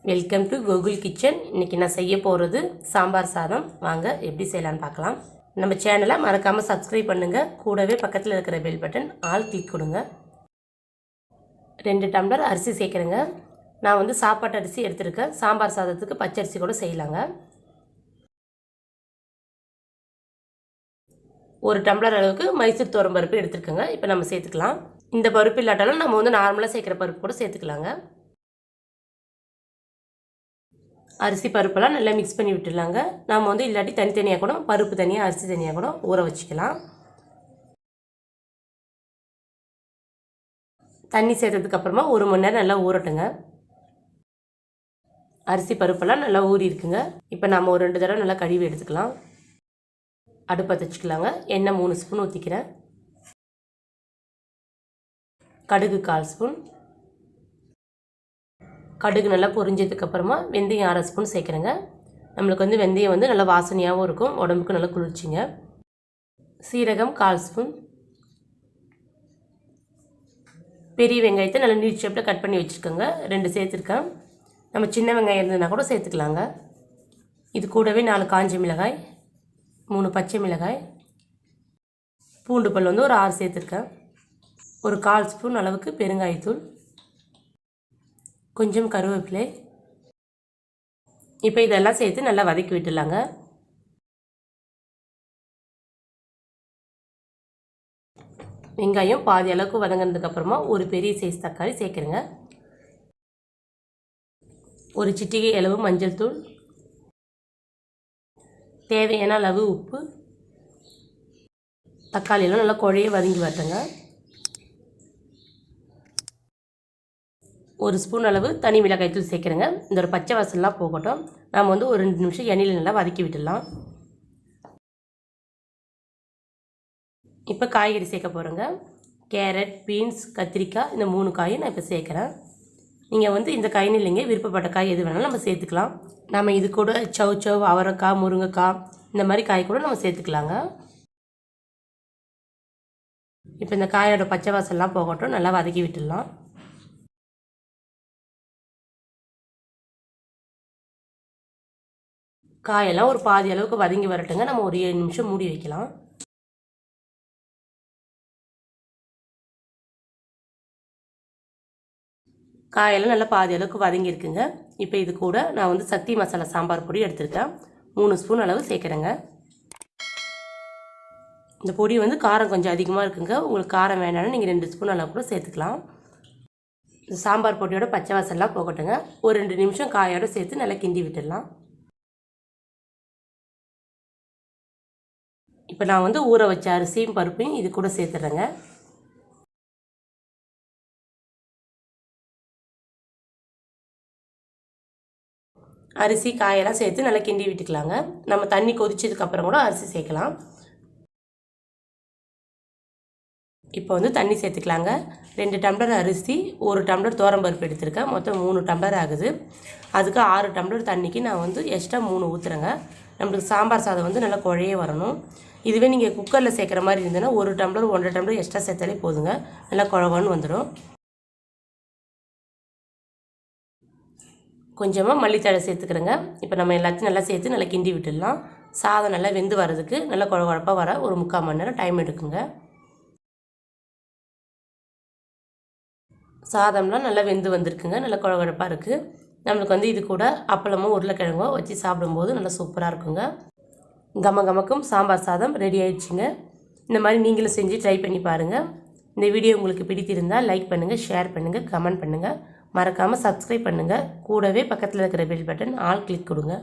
Welcome to Gokul kitchen. இன்றைக்கி நான் செய்ய போகிறது சாம்பார் சாதம். வாங்க எப்படி செய்யலான்னு பார்க்கலாம். நம்ம சேனலை மறக்காமல் சப்ஸ்கிரைப் பண்ணுங்கள். கூடவே பக்கத்தில் இருக்கிற பெல் பட்டன் ஆல் கிளிக் கொடுங்க. 2 டம்ளர் அரிசி சேர்க்குறேங்க. நான் சாப்பாட்டு அரிசி எடுத்துருக்கேன். சாம்பார் சாதத்துக்கு பச்சரிசி கூட செய்யலாங்க. 1 டம்ளர் அளவுக்கு மைசூர் துவரம் பருப்பு எடுத்துருக்கேங்க. இப்போ நம்ம சேர்த்துக்கலாம். இந்த பருப்பு இல்லாட்டாலும் நம்ம நார்மலாக சேர்க்குற பருப்பு கூட சேர்த்துக்கலாங்க. அரிசி பருப்பெல்லாம் நல்லா மிக்ஸ் பண்ணி விட்டுடலாங்க. நாம் இல்லாட்டி தனித்தனியாக கூட பருப்பு தனியாக அரிசி தனியாக கூட ஊற வச்சுக்கலாம். தண்ணி சேர்த்ததுக்கப்புறமா 1 மணி நேரம் நல்லா ஊறட்டுங்க. அரிசி பருப்பெல்லாம் நல்லா ஊறி இருக்குங்க. இப்போ நாம் ஒரு 2 தடவை நல்லா கழுவி எடுத்துக்கலாம். அடுப்பை வச்சுக்கலாங்க. எண்ணெய் 3 ஸ்பூன் ஊற்றிக்கிறேன். கடுகு 1/4 ஸ்பூன். கடுகு நல்லா பொரிஞ்சதுக்கப்புறமா வெந்தயம் 1/2 ஸ்பூன் சேர்க்குறேங்க. நம்மளுக்கு வெந்தயம் நல்லா வாசனையாகவும் இருக்கும், உடம்புக்கு நல்லா குளிர்ச்சிங்க. சீரகம் 1/4 ஸ்பூன். பெரிய வெங்காயத்தை நல்லா நீட் ஷேப்பில் கட் பண்ணி வச்சுக்கோங்க. 2 சேர்த்துருக்கேன். நம்ம சின்ன வெங்காயம் இருந்ததுன்னா கூட சேர்த்துக்கலாங்க. இது கூடவே 4 காஞ்ச மிளகாய், 3 பச்சை மிளகாய், பூண்டு பல் ஒரு 6 சேர்த்துருக்கேன். ஒரு 1/4 ஸ்பூன் அளவுக்கு பெருங்காயத்தூள், கொஞ்சம் கருவேப்பிலை. இப்போ இதெல்லாம் சேர்த்து நல்லா வதக்கி விட்டுலாங்க. வெங்காயம் பாதி அளவுக்கு வதங்கினதுக்கப்புறமா ஒரு பெரிய சைஸ் தக்காளி சேர்க்குறேங்க. ஒரு சிட்டிகை அளவு மஞ்சள் தூள், தேவையான அளவு உப்பு. தக்காளியெல்லாம் நல்லா குழைய வதங்கி வரட்டுங்க. 1 ஸ்பூன் அளவு தனி மிளகாய்த்தூள் சேர்க்குறேங்க. இந்த ஒரு பச்சை வாசல்லாம் போகட்டும். நாம் ஒரு 2 நிமிஷம் எண்ணெயில் நல்லா வதக்கி விட்டுடலாம். இப்போ காய்கறி சேர்க்க போகிறேங்க. கேரட், பீன்ஸ், கத்திரிக்காய், இந்த 3 காயும் நான் இப்போ சேர்க்குறேன். நீங்கள் இந்த காயின்னு இல்லைங்க, விருப்பப்பட்ட காய் எது வேணாலும் நம்ம சேர்த்துக்கலாம். நம்ம இது கூட சவ், அவரைக்காய், முருங்கைக்காய் இந்த மாதிரி காய் கூட நம்ம சேர்த்துக்கலாங்க. இப்போ இந்த காயோட பச்சை வாசல்லாம் போகட்டும், நல்லா வதக்கி விட்டுடலாம். காயெல்லாம் ஒரு பாதி அளவுக்கு வதங்கி வரட்டுங்க. நம்ம ஒரு 7 நிமிஷம் மூடி வைக்கலாம். காயெல்லாம் நல்லா பாதி அளவுக்கு வதங்கி இருக்குங்க. இப்போ இது கூட நான் சக்தி மசாலா சாம்பார் பொடி எடுத்துருக்கேன். 3 ஸ்பூன் அளவு சேர்க்குறேங்க. இந்த பொடி காரம் கொஞ்சம் அதிகமாக இருக்குங்க. உங்களுக்கு காரம் வேணாலும் நீங்கள் 2 ஸ்பூன் அளவு கூட சேர்த்துக்கலாம். இந்த சாம்பார் பொடியோட பச்சை வாசல்லாம் போகட்டுங்க. ஒரு 2 நிமிஷம் காயோடு சேர்த்து நல்லா கிண்டி விட்டுடலாம். இப்போ நான் ஊற வச்ச அரிசியும் பருப்பையும் இது கூட சேர்த்துட்றேங்க. அரிசி காயெல்லாம் சேர்த்து நல்லா கிண்டி விட்டுக்கலாங்க. நம்ம தண்ணி கொதிச்சதுக்கப்புறம் கூட அரிசி சேர்க்கலாம். இப்போ தண்ணி சேர்த்துக்கலாங்க. 2 டம்ளர் அரிசி, 1 டம்ளர் துவரம்பருப்பு எடுத்திருக்கேன். மொத்தம் 3 டம்ளர் ஆகுது. அதுக்கு 6 டம்ளர் தண்ணிக்கு நான் எக்ஸ்ட்ரா 3 ஊற்றுறேங்க. நம்மளுக்கு சாம்பார் சாதம் நல்லா குழைய வரணும். இதுவே நீங்கள் குக்கரில் சேர்க்குற மாதிரி இருந்ததுன்னா 1 டம்ளர் 1.5 டம்ளர் எக்ஸ்ட்ரா சேர்த்தாலே போதுங்க. நல்லா குழவான்னு வந்துடும். கொஞ்சமாக மல்லித்தழை சேர்த்துக்கிறேங்க. இப்போ நம்ம எல்லாத்தையும் நல்லா சேர்த்து நல்லா கிண்டி விட்டுடலாம். சாதம் நல்லா வெந்து வர்றதுக்கு நல்லா குழப்பாக வர ஒரு 3/4 மணி நேரம் டைம் எடுக்குங்க. சாதம்லாம் நல்லா வெந்து வந்திருக்குங்க. நல்லா குழப்பாக இருக்குது. நம்மளுக்கு இது கூட அப்பளமோ உருளைக்கிழங்கோ வச்சு சாப்பிடும்போது நல்லா சூப்பராக இருக்குங்க. கமகமக்கும் சாம்பார் சாதம் ரெடி ஆயிடுச்சுங்க. இந்த மாதிரி நீங்களும் செஞ்சு ட்ரை பண்ணி பாருங்கள். இந்த வீடியோ உங்களுக்கு பிடித்திருந்தால் லைக் பண்ணுங்கள், ஷேர் பண்ணுங்கள், கமெண்ட் பண்ணுங்கள். மறக்காமல் சப்ஸ்கிரைப் பண்ணுங்கள். கூடவே பக்கத்தில் இருக்கிற பெல் பட்டன் ஆல் கிளிக் கொடுங்க.